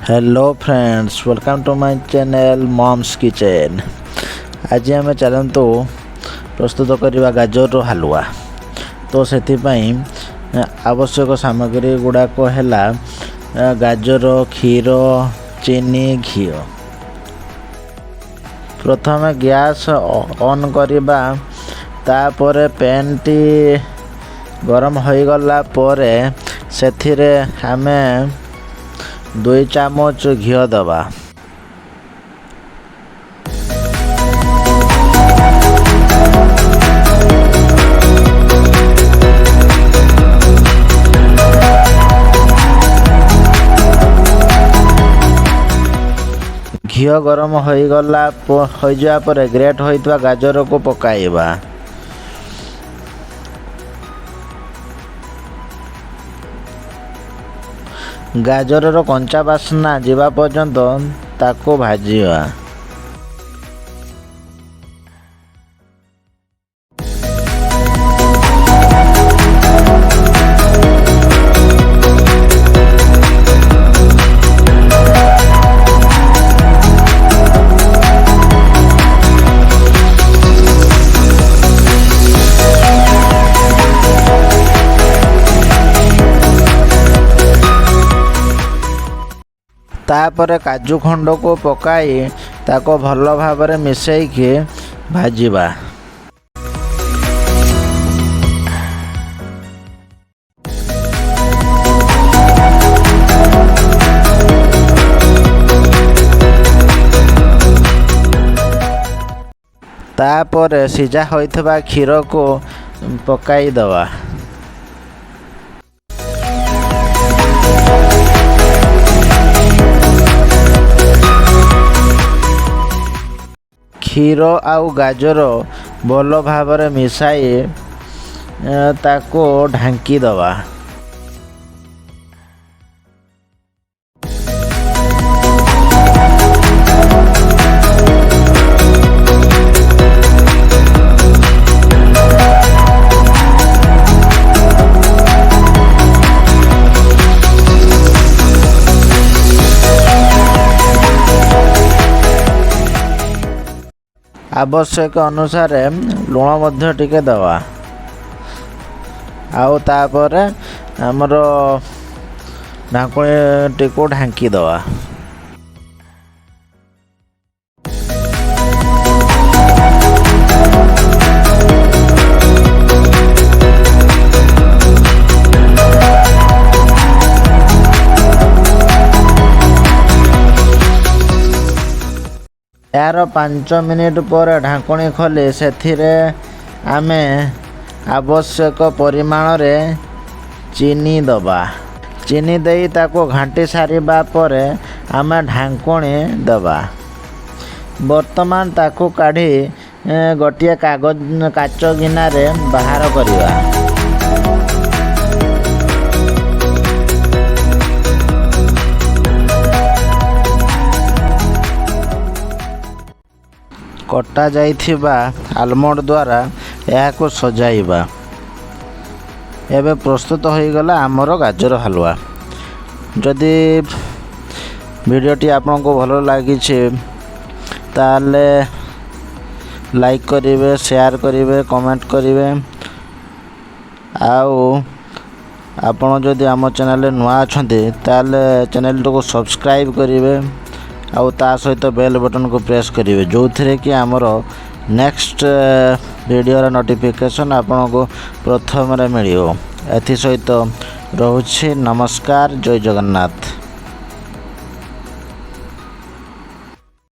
Hello friends, welcome to my channel moms kitchen. आज आम चलतु प्रस्तुत करवा गाजर हलवा। तो से आवश्यक सामग्री गुड़ाक है गाजर, क्षीर, चीनी, घी। प्रथम गैस ऑन करवा, तापर पैन टी गरम हो गला परे सेथिरे आमे 2 चामच घी दबा। घी गरम हो गला हो जा पर ग्रेट होइतवा गाजर को पकाइबा। गाजर कंचा बास्ना जीवा पर्यंत ताको भाजिवा। तापर काजू खंड को पकाई ताको भल भाव मिसई के भाजिबा। तापर सिझा होइथबा क्षीर को पकाई दवा। क्षीर आउ गाजर भल भाव मिसाई ताको ढांकी दवा। आवश्यक अनुसार लुण मध्य टिके दवा। आउ तापर हमर ढाकुणी टिको ढांकी दवा। यार 5 मिनिट पर ढाकुणी खोली सेथिरे आमे आवश्यक परिमाण रे चीनी दबा। चीनी देई ताको घांटी सारिबा परे आमे ढाकुणी दबा। वर्तमान ताको काढ़ी गोटिए कागज काच गिना रे बाहर करिवा। कटा जाइथिबा आलमंड द्वारा यह को सजाइबा। एबे प्रस्तुत हो गला आमर गाजर हलवा। जदि वीडियोटी आपन को भलो लागी छे ताले लाइक करिवे, शेयर करिवे, कमेंट करिवे। आउ आपन जदि आम चैनल नुआ अछंती ताले चैनल को सब्सक्राइब करिवे। आउ ता सहित बेल बटन को प्रेस करेंगे जो थे कि आमर नेक्स्ट वीडियो नोटिफिकेशन आपन को प्रथम मिल। एथि सहित रोचे नमस्कार, जय जगन्नाथ।